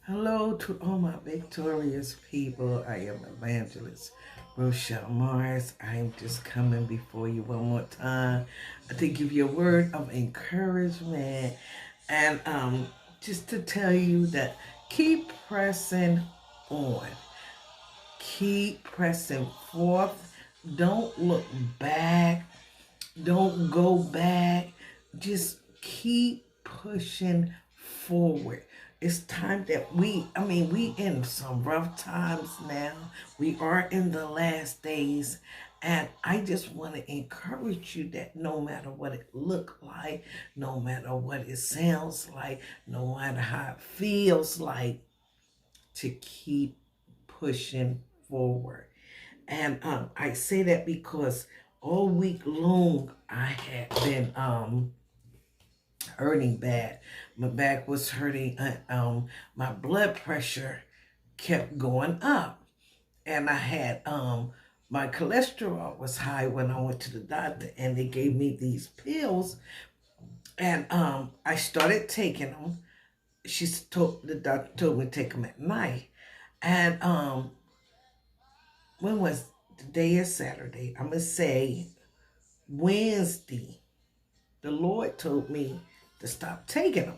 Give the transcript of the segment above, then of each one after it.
Hello to all my victorious people. I am Evangelist Rochelle Mars. I am just coming before you one more time to give you a word of encouragement and just to tell you that keep pressing on. Keep pressing forth. Don't look back. Don't go back. Just keep pushing forward. It's time that we in some rough times now. We are in the last days. And I just want to encourage you that no matter what it look like, no matter what it sounds like, no matter how it feels like, to keep pushing forward. And I say that because all week long I had been hurting bad. My back was hurting. My blood pressure kept going up, and I had my cholesterol was high when I went to the doctor, and they gave me these pills, and I started taking them. The doctor told me to take them at night, and when was today is Saturday? I'm gonna say Wednesday. The Lord told me to stop taking them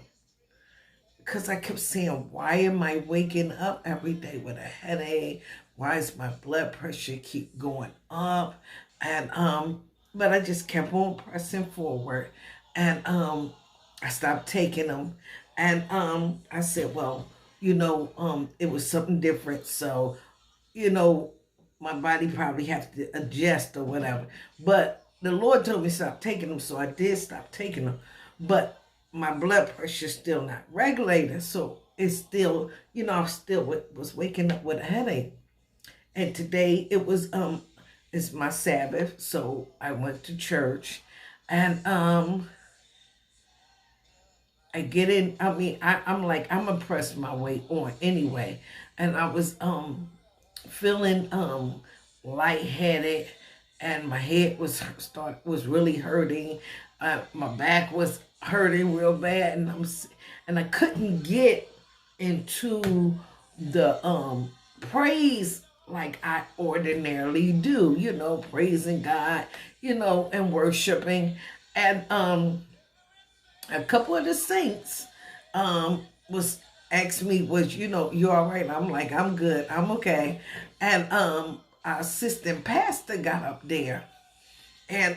because I kept saying, why am I waking up every day with a headache? Why is my blood pressure keep going up? And but I just kept on pressing forward, and I stopped taking them, and I said, well, it was something different, so you know, my body probably have to adjust or whatever. But the Lord told me to stop taking them, so I did stop taking them. But my blood pressure is still not regulated, so it's still, I still was waking up with a headache. And today it's my Sabbath, so I went to church, and I get in. I'm like I'm gonna press my way on anyway, and I was feeling lightheaded, and my head was really hurting. My back was hurting real bad, and I couldn't get into the praise like I ordinarily do. Praising God, and worshiping, and a couple of the saints was asked me, was you all right? I'm like, I'm good, I'm okay. And our assistant pastor got up there, and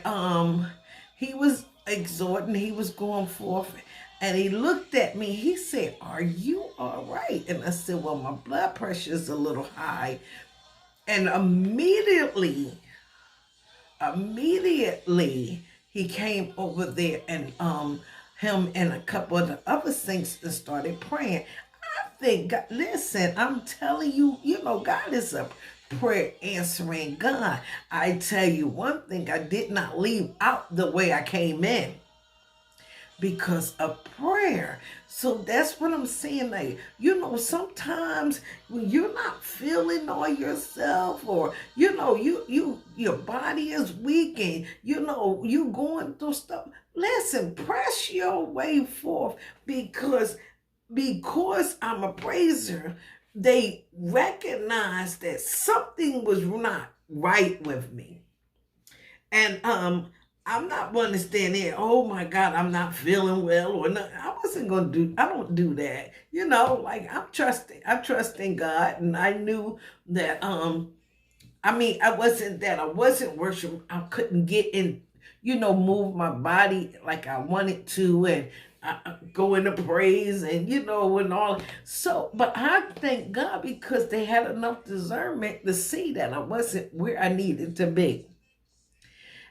he was exhorting, he was going forth, and he looked at me, he said, are you all right? And I said, well, my blood pressure is a little high. And immediately he came over there, and him and a couple of the other saints started praying. I think, God, listen, I'm telling you, God is a prayer answering God. I tell you one thing, I did not leave out the way I came in because of prayer. So that's what I'm saying. Like, sometimes when you're not feeling on yourself, or your body is weak, and you going through stuff, listen, press your way forth, because I'm a praiser, they recognize that something was not right with me. And I'm not going to stand there, oh my God, I'm not feeling well, or no. I don't do that. Like, I trust in God, and I knew that I wasn't worshiping. I couldn't get in, move my body like I wanted to, and go into praise, and and all. So, but I thank God because they had enough discernment to see that I wasn't where I needed to be.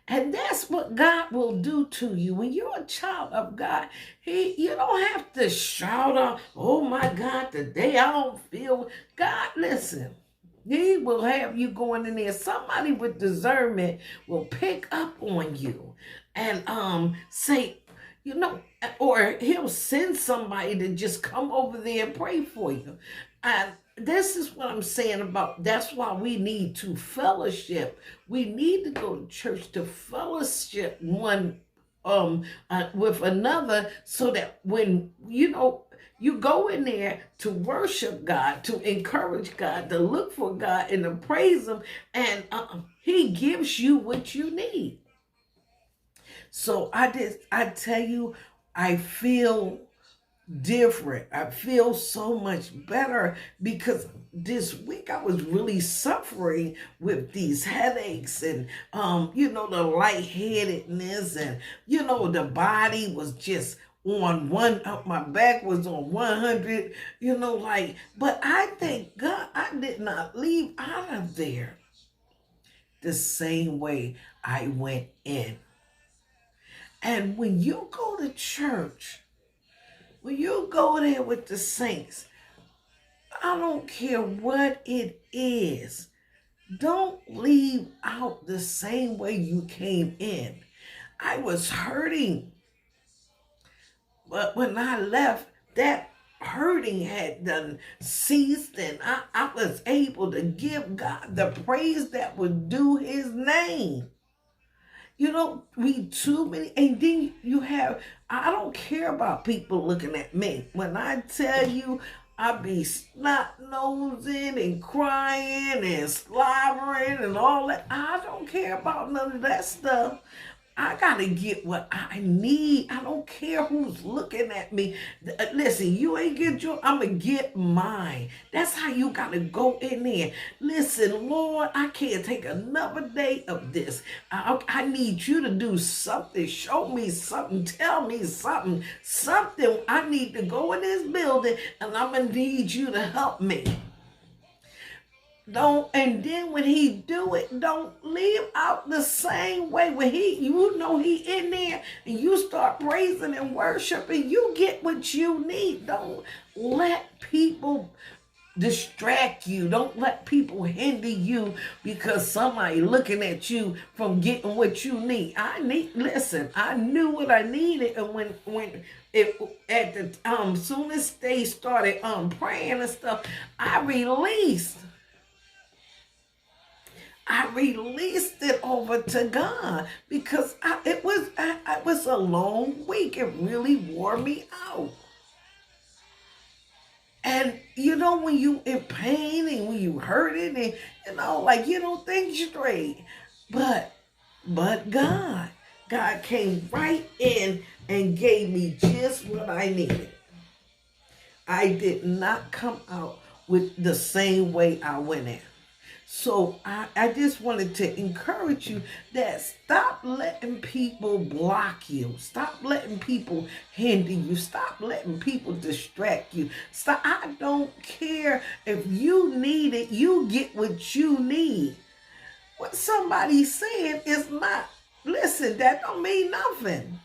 And that's what God will do to you. When you're a child of God, you don't have to shout out, oh my God, today I don't feel. God, listen, He will have you going in there. Somebody with discernment will pick up on you and say, or He'll send somebody to just come over there and pray for you. And this is what I'm saying about, that's why we need to fellowship. We need to go to church to fellowship one with another, so that when You go in there to worship God, to encourage God, to look for God, and to praise Him, and He gives you what you need. So I tell you, I feel different. I feel so much better because this week I was really suffering with these headaches and the lightheadedness, and the body was just on one my back was on 100, but I thank God I did not leave out of there the same way I went in. And when you go to church, when you go there with the saints, I don't care what it is, don't leave out the same way you came in. I was hurting, but when I left, that hurting had done ceased, and I was able to give God the praise that would due His name. We too many, and then I don't care about people looking at me. When I tell you, I be snot-nosing and crying and slobbering and all that. I don't care about none of that stuff. I gotta get what I need. I don't care who's looking at me. Listen, you ain't get your, I'm gonna get mine. That's how you gotta go in there. Listen, Lord, I can't take another day of this. I need you to do something. Show me something. Tell me something. Something. I need to go in this building, and I'm gonna need you to help me. And then when He do it, don't leave out the same way. When He in there, and you start praising and worshiping, you get what you need. Don't let people distract you. Don't let people hinder you because somebody looking at you from getting what you need. I knew what I needed, and when it at the soon as they started praying and stuff, I released it over to God because it was a long week. It really wore me out. And when you in pain and when you hurting and you don't think straight, but God came right in and gave me just what I needed. I did not come out with the same way I went in. So I just wanted to encourage you that stop letting people block you. Stop letting people hinder you. Stop letting people distract you. I don't care if you need it. You get what you need. What somebody's saying is not, listen, that don't mean nothing.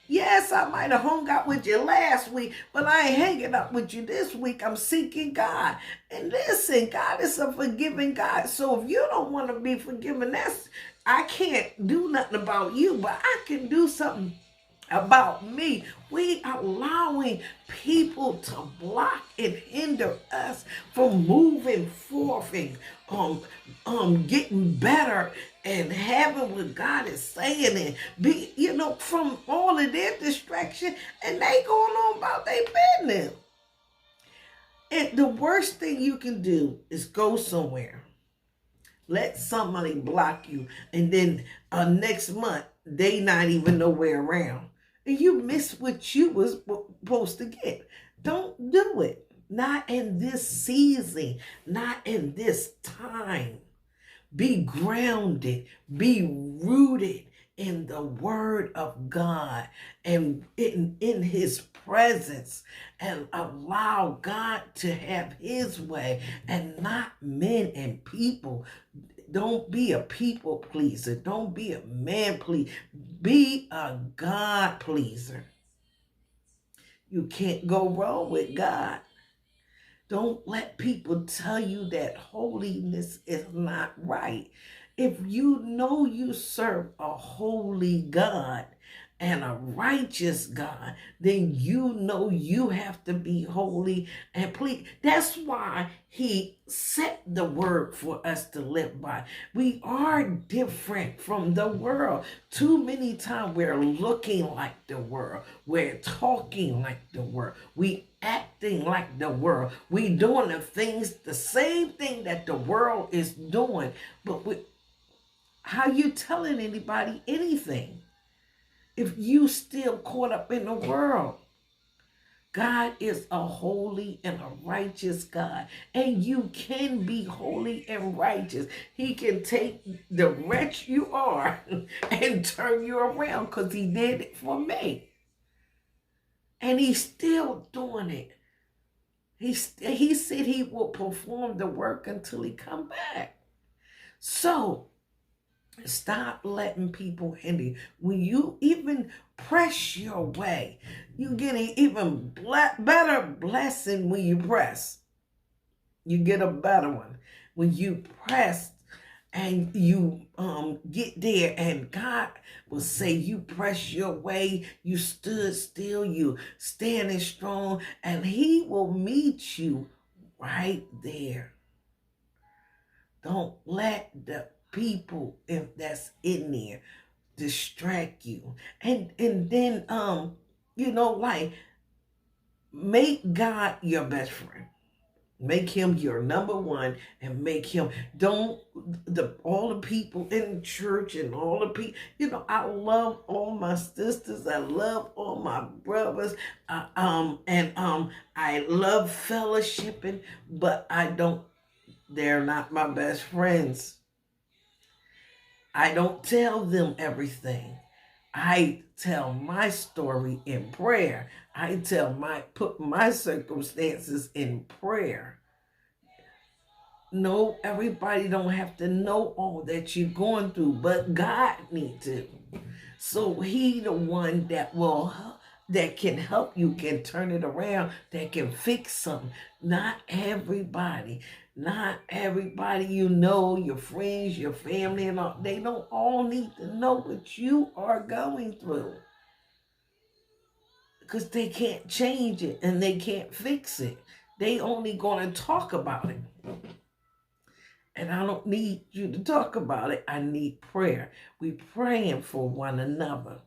Yes, I might have hung out with you last week, but I ain't hanging out with you this week. I'm seeking God. And listen, God is a forgiving God. So if you don't want to be forgiven, I can't do nothing about you, but I can do something about me. We are allowing people to block and hinder us from moving forth and getting better and having what God is saying, and be, from all of their distraction, and they going on about their business. And the worst thing you can do is go somewhere, let somebody block you, and then next month they not even nowhere around, and you miss what you was supposed to get. Don't do it. Not in this season. Not in this time. Be grounded. Be rooted in the word of God and in His presence, and allow God to have His way and not men and people. Don't be a people pleaser. Don't be a man pleaser. Be a God pleaser. You can't go wrong with God. Don't let people tell you that holiness is not right. If you know you serve a holy God, and a righteous God, then you know you have to be holy and please. That's why he set the word for us to live by. We are different from the world. Too many times we're looking like the world. We're talking like the world. We acting like the world. We doing the things, the same thing that the world is doing. But how you telling anybody anything if you still caught up in the world? God is a holy and a righteous God, and you can be holy and righteous. He can take the wretch you are and turn you around, because he did it for me. And he's still doing it. He said he will perform the work until he come back. So stop letting people hinder you. When you even press your way, you get an even better blessing when you press. You get a better one when you press and you get there, and God will say you press your way, you stood still, you standing strong, and he will meet you right there. Don't let the people that's in there distract you. And then like, make God your best friend. Make him your number one, and make him, don't, all the people in church and all the people, I love all my sisters, I love all my brothers, and I love fellowshipping, but they're not my best friends. I don't tell them everything. I tell my story in prayer. I put my circumstances in prayer. No, everybody don't have to know all that you're going through, but God needs to. So he the one that can help you, can turn it around, that can fix something. Not everybody, your friends, your family, and all, they don't all need to know what you are going through, because they can't change it and they can't fix it. They only going to talk about it. And I don't need you to talk about it. I need prayer. We praying for one another.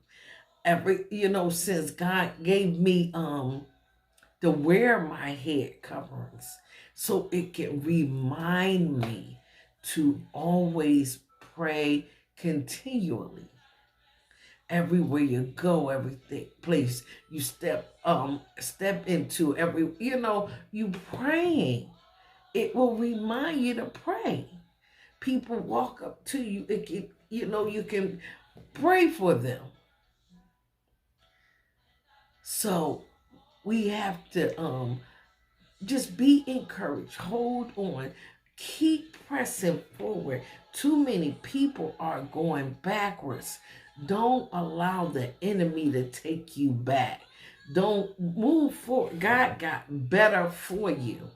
Since God gave me to wear my head coverings, so it can remind me to always pray continually. Everywhere you go, everything place you step into, you praying. It will remind you to pray. People walk up to you, you can pray for them. So we have to just be encouraged. Hold on. Keep pressing forward. Too many people are going backwards. Don't allow the enemy to take you back. Don't move forward. God got better for you.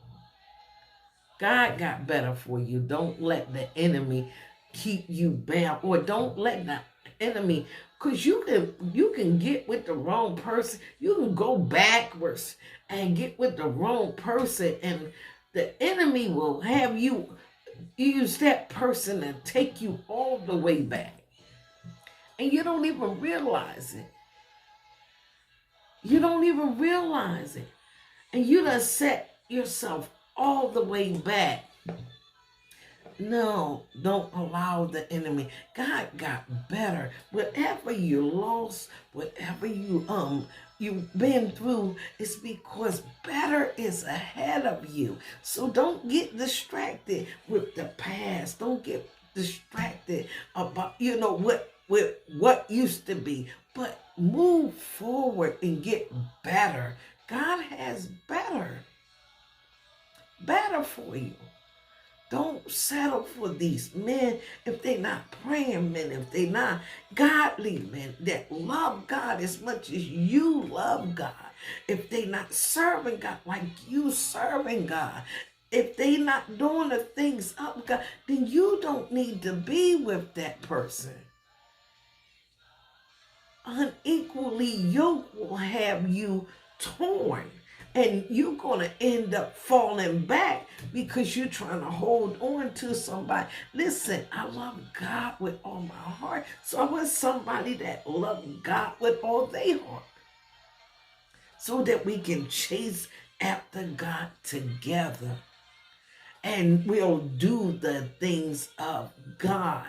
God got better for you. Don't let the enemy keep you bound, or don't let the enemy, because you can get with the wrong person. You can go backwards and get with the wrong person, and the enemy will have you use that person and take you all the way back. And you don't even realize it. You don't even realize it. And you done set yourself all the way back. No, don't allow the enemy. God got better. Whatever you lost, whatever you've been through, it's because better is ahead of you. So don't get distracted with the past. Don't get distracted about what used to be. But move forward and get better. God has better for you. Don't settle for these men if they're not praying men, if they're not godly men that love God as much as you love God. If they're not serving God like you serving God. If they're not doing the things of God, then you don't need to be with that person. unequally yoked will have you torn. And you're going to end up falling back because you're trying to hold on to somebody. Listen, I love God with all my heart. So I want somebody that loves God with all their heart. So that we can chase after God together. And we'll do the things of God.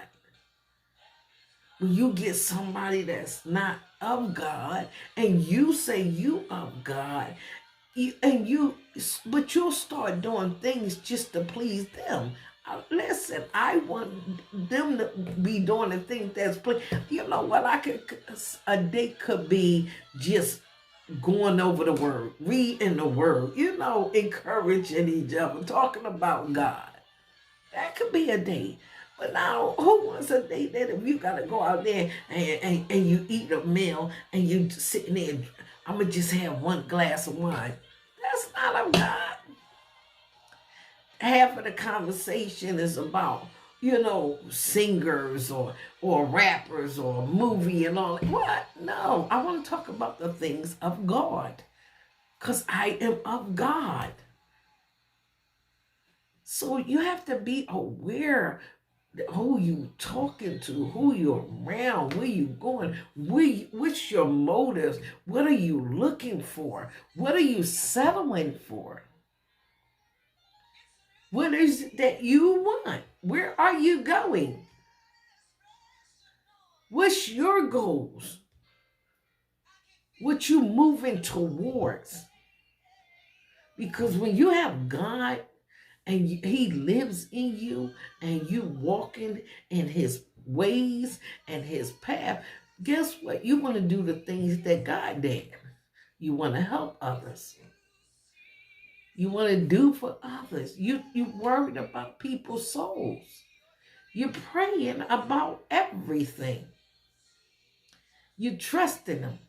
When you get somebody that's not of God and you say you of God, but you'll start doing things just to please them. Listen, I want them to be doing the things that's please. You know what? A day could be just going over the word, reading the word, encouraging each other, talking about God. That could be a day. But now, who wants a day that if you got to go out there and you eat a meal and you sitting there, I'm going to just have one glass of wine. That's not of God. Half of the conversation is about, singers or rappers or movie and all that. What? No, I want to talk about the things of God because I am of God. So you have to be aware who you talking to, who you're around, where you going, what's your motives, what are you looking for, what are you settling for, what is it that you want, where are you going, what's your goals, what you moving towards. Because when you have God and he lives in you and you walking in his ways and his path, guess what? You want to do the things that God did. You want to help others. You want to do for others. You worried about people's souls. You're praying about everything. You're trusting them.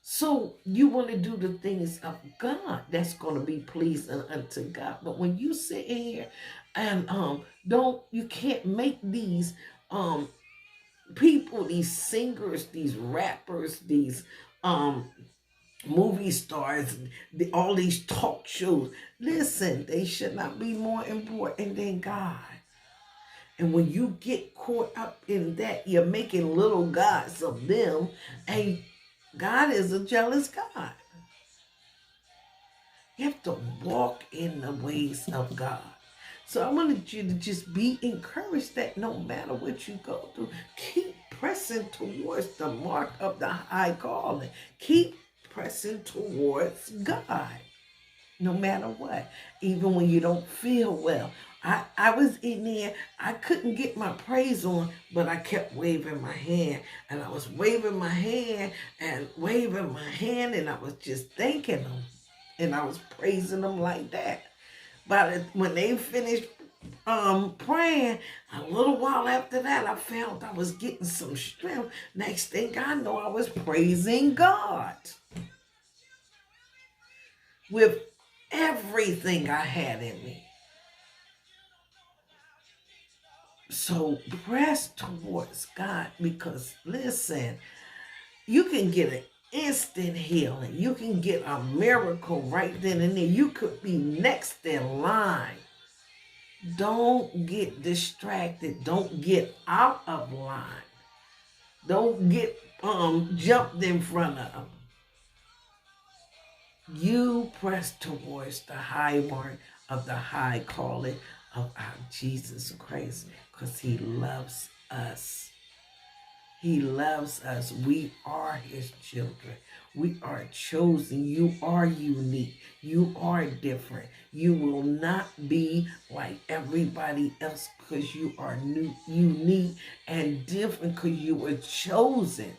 So you want to do the things of God that's going to be pleasing unto God. But when you sit in here and you can't make these people, these singers, these rappers, these movie stars, all these talk shows. Listen, they should not be more important than God. And when you get caught up in that, you're making little gods of them, and God is a jealous God. You have to walk in the ways of God. So I wanted you to just be encouraged that no matter what you go through, keep pressing towards the mark of the high calling. Keep pressing towards God, no matter what. Even when you don't feel well. I was in there, I couldn't get my praise on, but I kept waving my hand. And I was waving my hand and waving my hand, and I was just thanking them. And I was praising them like that. But when they finished praying, a little while after that, I felt I was getting some strength. Next thing I know, I was praising God with everything I had in me. So press towards God, because listen, you can get an instant healing. You can get a miracle right then and there. You could be next in line. Don't get distracted. Don't get out of line. Don't get jumped in front of them. You press towards the high mark of the high calling of our Jesus Christ, because he loves us. He loves us. We are his children. We are chosen. You are unique. You are different. You will not be like everybody else, because you are unique and different, because you were chosen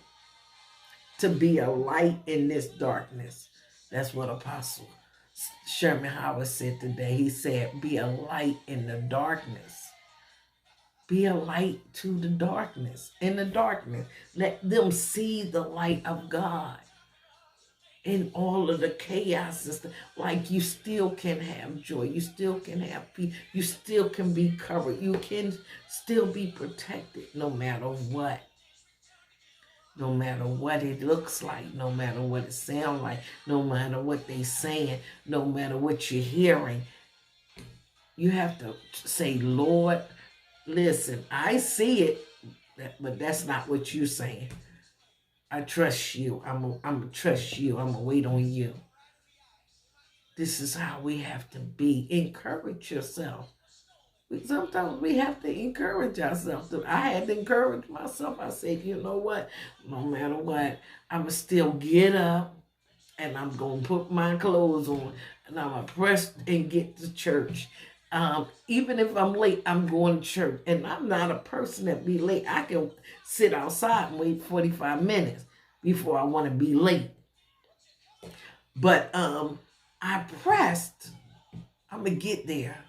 to be a light in this darkness. That's what Apostle Sherman Howard said today. He said, be a light in the darkness. Be a light to the darkness. In the darkness, let them see the light of God in all of the chaos and stuff. Like, you still can have joy. You still can have peace. You still can be covered. You can still be protected no matter what. no matter what it looks like, no matter what it sounds like, no matter what they saying, no matter what you're hearing. You have to say, Lord, listen, I see it, but that's not what you're saying. I trust you. I'm gonna trust you. I'm gonna wait on you. This is how we have to be. Encourage yourself. Sometimes we have to encourage ourselves. I had to encourage myself. I said, you know what? No matter what, I'm going to still get up and I'm going to put my clothes on and I'm going to press and get to church. Even if I'm late, I'm going to church. And I'm not a person that be late. I can sit outside and wait 45 minutes before I want to be late. But I pressed. I'm going to get there.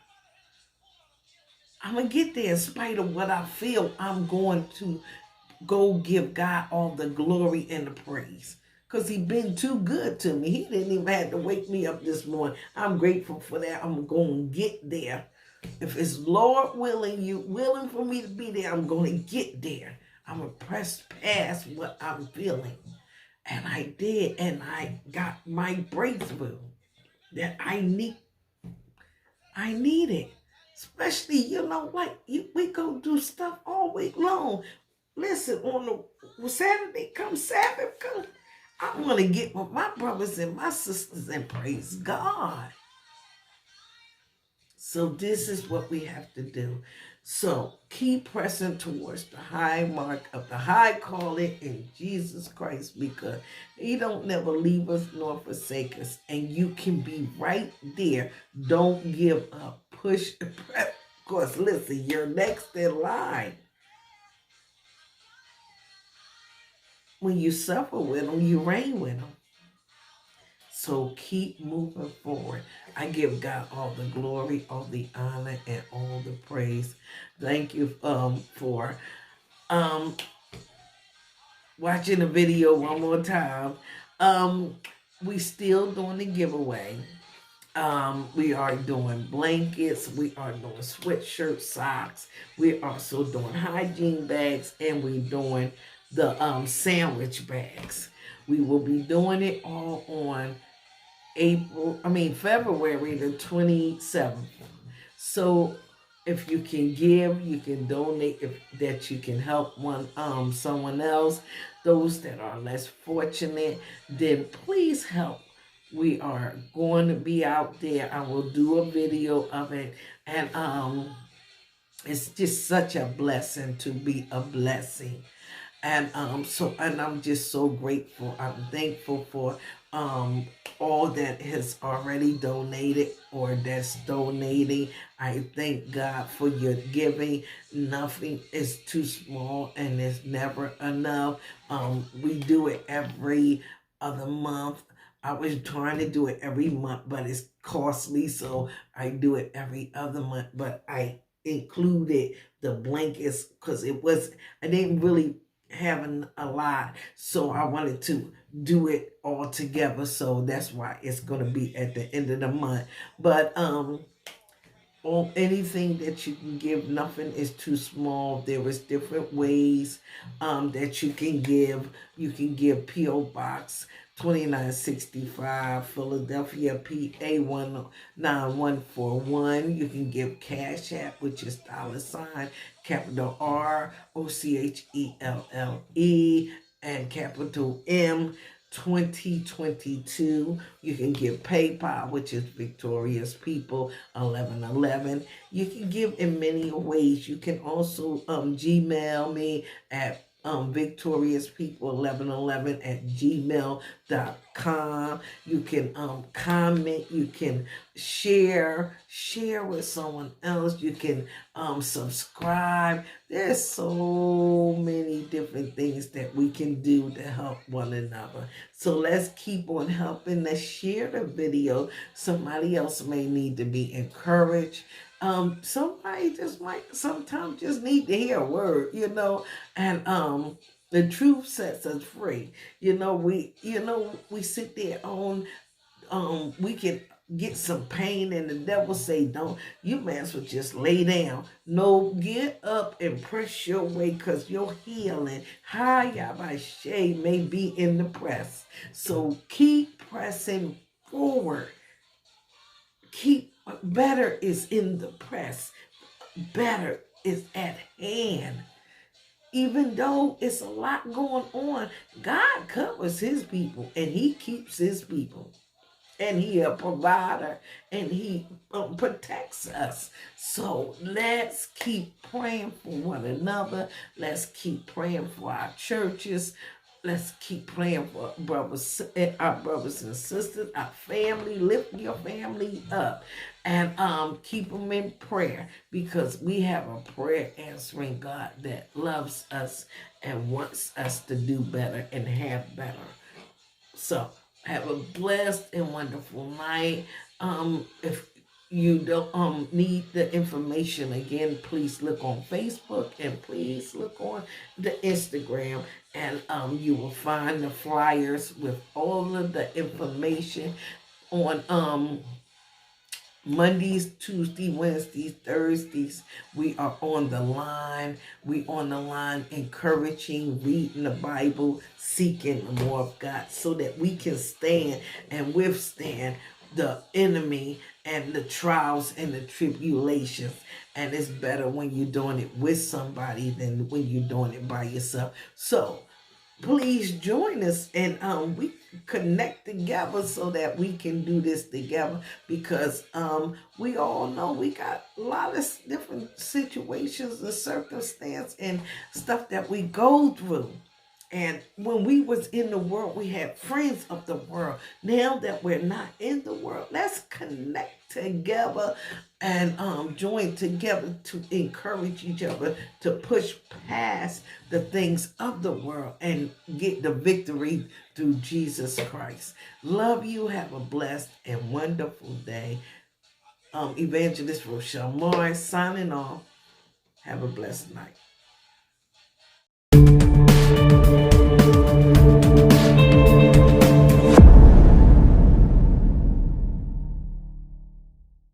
I'm going to get there in spite of what I feel. I'm going to go give God all the glory and the praise. Because He's been too good to me. He didn't even have to wake me up this morning. I'm grateful for that. I'm going to get there. If it's Lord willing, you willing for me to be there, I'm going to get there. I'm going to press past what I'm feeling. And I did. And I got my breakthrough that I need. I need it. Especially, we go do stuff all week long. Listen, on the Saturday, come Sabbath, I want to get with my brothers and my sisters and praise God. So this is what we have to do. So keep pressing towards the high mark of the high calling in Jesus Christ, because He don't never leave us nor forsake us. And you can be right there. Don't give up. Push. Of course, listen, you're next in line. When you suffer with Him, you reign with Him. So keep moving forward. I give God all the glory, all the honor, and all the praise. Thank you for watching the video one more time. We still doing the giveaway. We are doing blankets. We are doing sweatshirt, socks. We're also doing hygiene bags, and we're doing the sandwich bags. We will be doing it all on February the 27th. So if you can give, you can donate, that you can help someone else, those that are less fortunate, then please help. We are going to be out there. I will do a video of it. And it's just such a blessing to be a blessing. And I'm just so grateful. I'm thankful for all that has already donated or that's donating. I thank God for your giving. Nothing is too small and it's never enough. We do it every other month. I was trying to do it every month, but it's costly, so I do it every other month. But I included the blankets because I didn't really having a lot, so I wanted to do it all together. So that's why it's going to be at the end of the month. But on anything that you can give, nothing is too small. There is different ways that you can give. You can give P.O. Box 2965, Philadelphia, PA 19141. You can give Cash App, which is $ capital ROCHELLE and capital M 2022. You can give PayPal, which is Victorious People 1111. You can give in many ways. You can also Gmail me at victoriouspeople1111@gmail.com. You can comment, you can share with someone else, you can subscribe. There's so many different things that we can do to help one another. So let's keep on helping. Let's share the video. Somebody else may need to be encouraged. Somebody just might sometimes just need to hear a word, and the truth sets us free. We sit there on we can get some pain and the devil say, don't, you may as well just lay down. No, get up and press your way, because your healing, Hayabashe, may be in the press. So keep pressing forward. Keep, better is in the press. Better is at hand. Even though it's a lot going on, God covers his people and he keeps his people. And he a provider, and he protects us. So let's keep praying for one another. Let's keep praying for our churches. Let's keep praying for our brothers and sisters, our family. Lift your family up and keep them in prayer, because we have a prayer answering God that loves us and wants us to do better and have better. So have a blessed and wonderful night. If you don't need the information again, please look on Facebook and please look on the Instagram, and you will find the flyers with all of the information on Mondays, Tuesdays, Wednesdays, Thursdays. We are on the line. We on the line encouraging, reading the Bible, seeking more of God, so that we can stand and withstand the enemy and the trials and the tribulations. And it's better when you're doing it with somebody than when you're doing it by yourself. So please join us, and we connect together so that we can do this together, because we all know we got a lot of different situations and circumstance and stuff that we go through. And when we was in the world, we had friends of the world. Now that we're not in the world, let's connect together and join together to encourage each other to push past the things of the world and get the victory through Jesus Christ. Love you. Have a blessed and wonderful day. Evangelist Rochelle Morris signing off. Have a blessed night.